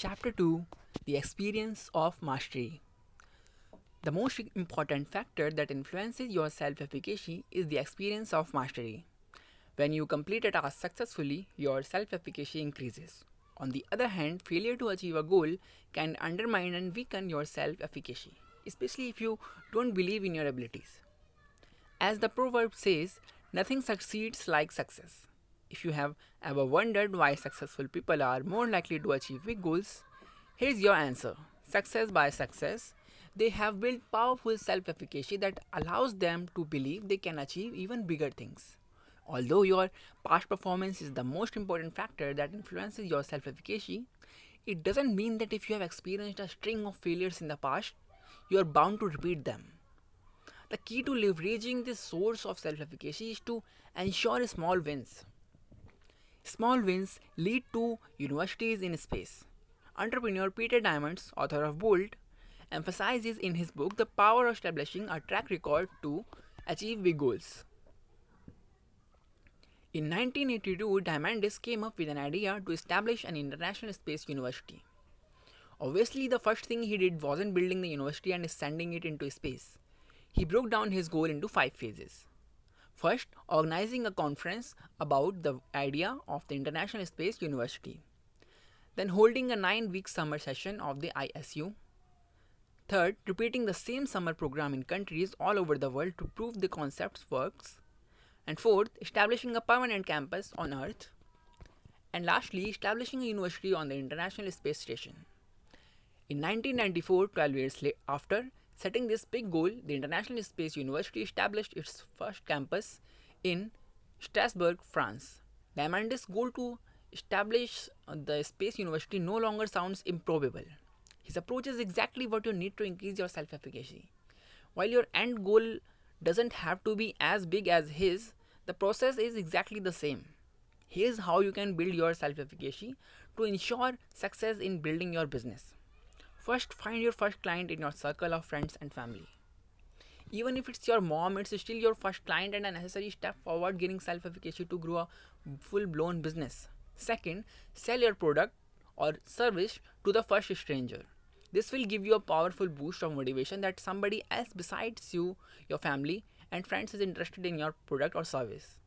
Chapter 2, The Experience of Mastery. The most important factor that influences your self efficacy is the experience of mastery. When you complete a task successfully, your self efficacy increases. On the other hand, failure to achieve a goal can undermine and weaken your self efficacy, especially if you don't believe in your abilities. As the proverb says, nothing succeeds like success. If you have ever wondered why successful people are more likely to achieve big goals, here's your answer. Success by success. They have built powerful self efficacy that allows them to believe they can achieve even bigger things. Although your past performance is the most important factor that influences your self efficacy, it doesn't mean that if you have experienced a string of failures in the past, you are bound to repeat them. The key to leveraging this source of self efficacy is to ensure small wins. Small wins lead to universities in space. Entrepreneur Peter Diamand's, author of Bolt, emphasizes in his book the power of establishing a track record to achieve big goals. In 1982, Diamandis came up with an idea to establish an international space university. Obviously, the first thing he did wasn't building the university and sending it into space. He broke down his goal into 5 phases. First, organizing a conference about the idea of the International Space University. Then, holding a 9-week summer session of the ISU. Third, repeating the same summer program in countries all over the world to prove the concept works. And fourth, establishing a permanent campus on Earth. And lastly, establishing a university on the International Space Station. In 1994, 12 years after setting this big goal, the International Space University established its first campus in Strasbourg, France. Diamandis' goal to establish the Space University no longer sounds improbable. His approach is exactly what you need to increase your self efficacy. While your end goal doesn't have to be as big as his, the process is exactly the same. Here's how you can build your self efficacy to ensure success in building your business. First, find your first client in your circle of friends and family. Even if it's your mom, it's still your first client and a necessary step forward gaining self efficacy to grow a full blown business. Second, sell your product or service to the first stranger. This will give you a powerful boost of motivation that somebody else besides you, your family, and friends is interested in your product or service.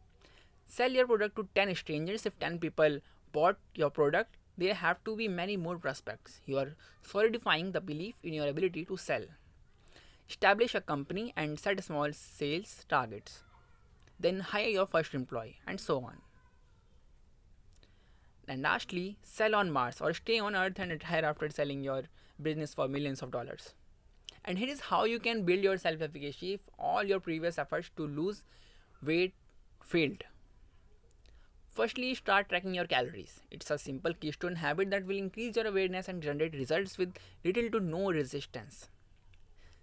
Sell your product to 10 strangers. If 10 people bought your product, there have to be many more prospects. You are solidifying the belief in your ability to sell. Establish a company and set small sales targets. Then hire your first employee, and so on. And lastly, sell on Mars or stay on Earth and retire after selling your business for millions of dollars. And here is how you can build your self efficacy if all your previous efforts to lose weight failed. Firstly, start tracking your calories. It's a simple keystone habit that will increase your awareness and generate results with little to no resistance.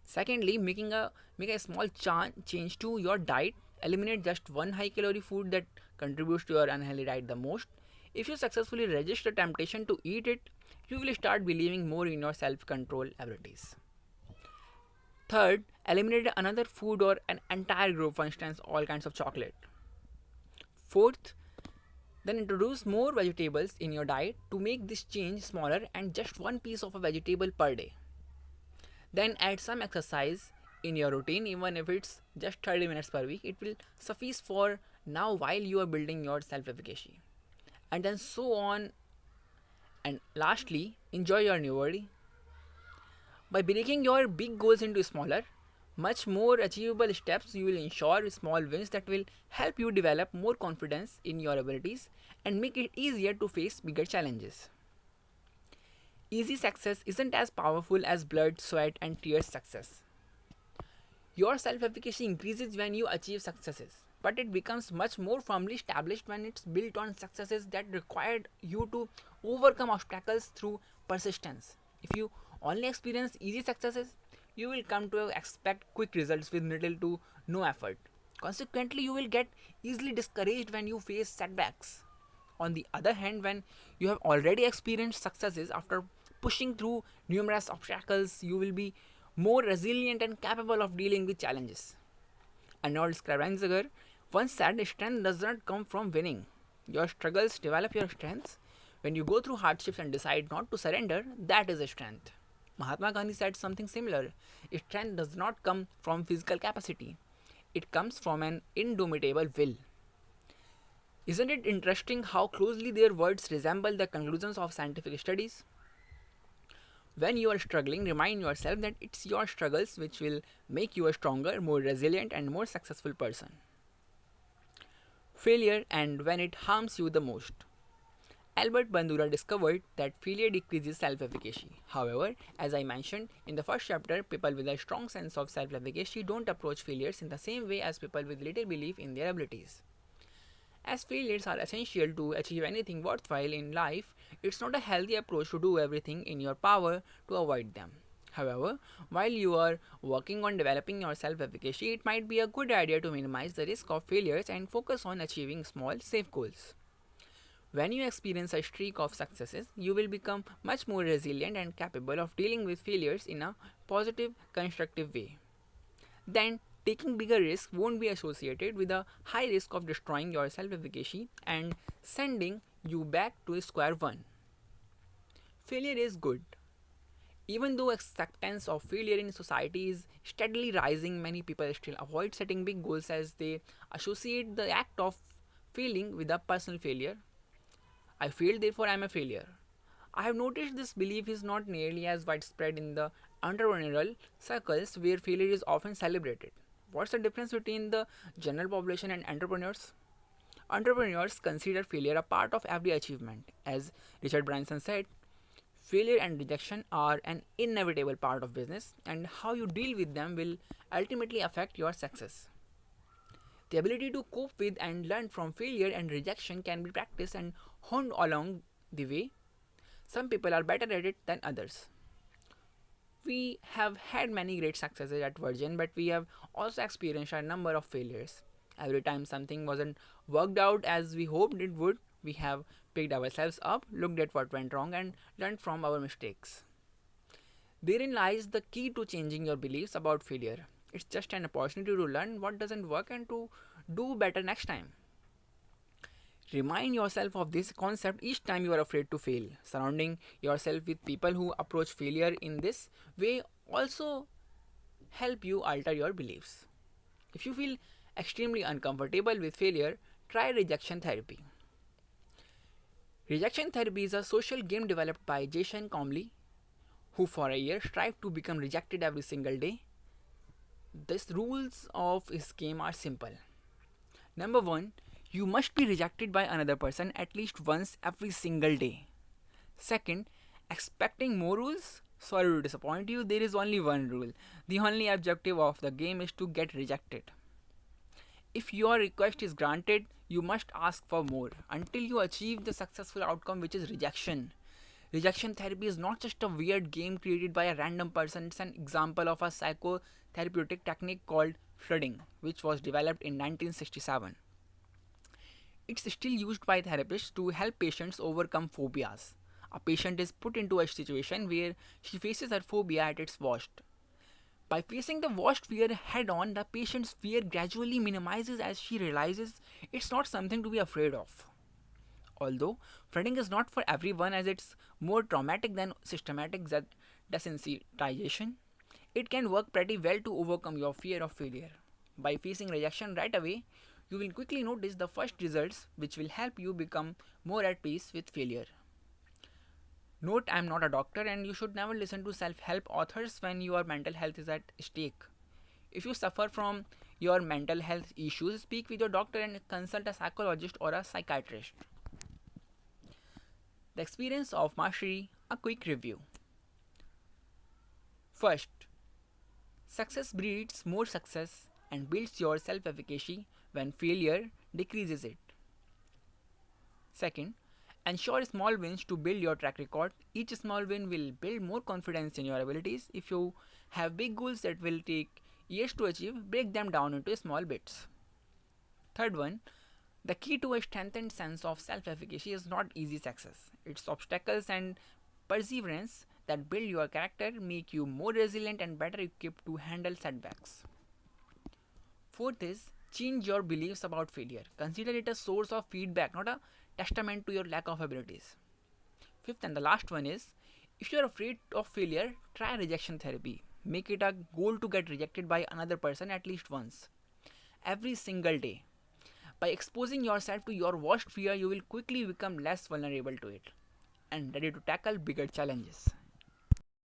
Secondly, make a small change to your diet. Eliminate just one high calorie food that contributes to your unhealthy diet the most. If you successfully resist the temptation to eat it, you will start believing more in your self control abilities. Third, eliminate another food or an entire group, for instance, all kinds of chocolate. Fourth, then introduce more vegetables in your diet to make this change smaller and just one piece of a vegetable per day. Then add some exercise in your routine, even if it's just 30 minutes per week. It will suffice for now while you are building your self efficacy. And then so on. And lastly, enjoy your new body. By breaking your big goals into smaller, much more achievable steps, you will ensure small wins that will help you develop more confidence in your abilities and make it easier to face bigger challenges. Easy success isn't as powerful as blood, sweat, and tears success. Your self efficacy increases when you achieve successes, but it becomes much more firmly established when it's built on successes that required you to overcome obstacles through persistence. If you only experience easy successes, you will come to expect quick results with little to no effort. Consequently, you will get easily discouraged when you face setbacks. On the other hand, when you have already experienced successes after pushing through numerous obstacles, you will be more resilient and capable of dealing with challenges. Arnold once said, strength does not come from winning. Your struggles develop your strengths. When you go through hardships and decide not to surrender, that is a strength. Mahatma Gandhi said something similar. Strength does not come from physical capacity, it comes from an indomitable will. Isn't it interesting how closely their words resemble the conclusions of scientific studies? When you are struggling, remind yourself that it's your struggles which will make you a stronger, more resilient, and more successful person. Failure and when it harms you the most. Albert Bandura discovered that failure decreases self efficacy. However, as I mentioned in the first chapter, people with a strong sense of self efficacy don't approach failures in the same way as people with little belief in their abilities. As failures are essential to achieve anything worthwhile in life, it's not a healthy approach to do everything in your power to avoid them. However, while you are working on developing your self efficacy, it might be a good idea to minimize the risk of failures and focus on achieving small, safe goals. When you experience a streak of successes, you will become much more resilient and capable of dealing with failures in a positive, constructive way. Then, taking bigger risks won't be associated with a high risk of destroying your self efficacy and sending you back to square one. Failure is good. Even though acceptance of failure in society is steadily rising, many people still avoid setting big goals as they associate the act of failing with a personal failure. I failed, therefore I am a failure. I have noticed this belief is not nearly as widespread in the entrepreneurial circles where failure is often celebrated. What's the difference between the general population and entrepreneurs? Entrepreneurs consider failure a part of every achievement. As Richard Branson said, failure and rejection are an inevitable part of business, and how you deal with them will ultimately affect your success. The ability to cope with and learn from failure and rejection can be practiced and honed along the way. Some people are better at it than others. We have had many great successes at Virgin, but we have also experienced a number of failures. Every time something wasn't worked out as we hoped it would, we have picked ourselves up, looked at what went wrong, and learned from our mistakes. Therein lies the key to changing your beliefs about failure. It's just an opportunity to learn what doesn't work and to do better next time. Remind yourself of this concept each time you are afraid to fail. Surrounding yourself with people who approach failure in this way also help you alter your beliefs. If you feel extremely uncomfortable with failure, try rejection therapy. Rejection therapy is a social game developed by Jason Comley, who for a year strived to become rejected every single day. The rules of his game are simple. Number 1, you must be rejected by another person at least once every single day. Second, expecting more rules? Sorry to disappoint you, there is only one rule. The only objective of the game is to get rejected. If your request is granted, you must ask for more until you achieve the successful outcome, which is rejection. Rejection therapy is not just a weird game created by a random person, it's an example of a psychotherapeutic technique called flooding, which was developed in 1967. It's still used by therapists to help patients overcome phobias. A patient is put into a situation where she faces her phobia at its worst. By facing the worst fear head on, the patient's fear gradually minimizes as she realizes it's not something to be afraid of. Although flooding is not for everyone as it's more traumatic than systematic desensitization, it can work pretty well to overcome your fear of failure. By facing rejection right away, you will quickly notice the first results which will help you become more at peace with failure. Note, I am not a doctor and you should never listen to self-help authors when your mental health is at stake. If you suffer from your mental health issues, speak with your doctor and consult a psychologist or a psychiatrist. The experience of mastery, a quick review. First, success breeds more success and builds your self-efficacy when failure decreases it. Second, ensure small wins to build your track record. Each small win will build more confidence in your abilities. If you have big goals that will take years to achieve, break them down into small bits. Third one, the key to a strengthened sense of self-efficacy is not easy success. It's obstacles and perseverance that build your character, make you more resilient and better equipped to handle setbacks. Fourth is change your beliefs about failure. Consider it a source of feedback, not a testament to your lack of abilities. Fifth and the last one is, if you're afraid of failure, try rejection therapy. Make it a goal to get rejected by another person at least once, every single day. By exposing yourself to your worst fear, you will quickly become less vulnerable to it and ready to tackle bigger challenges.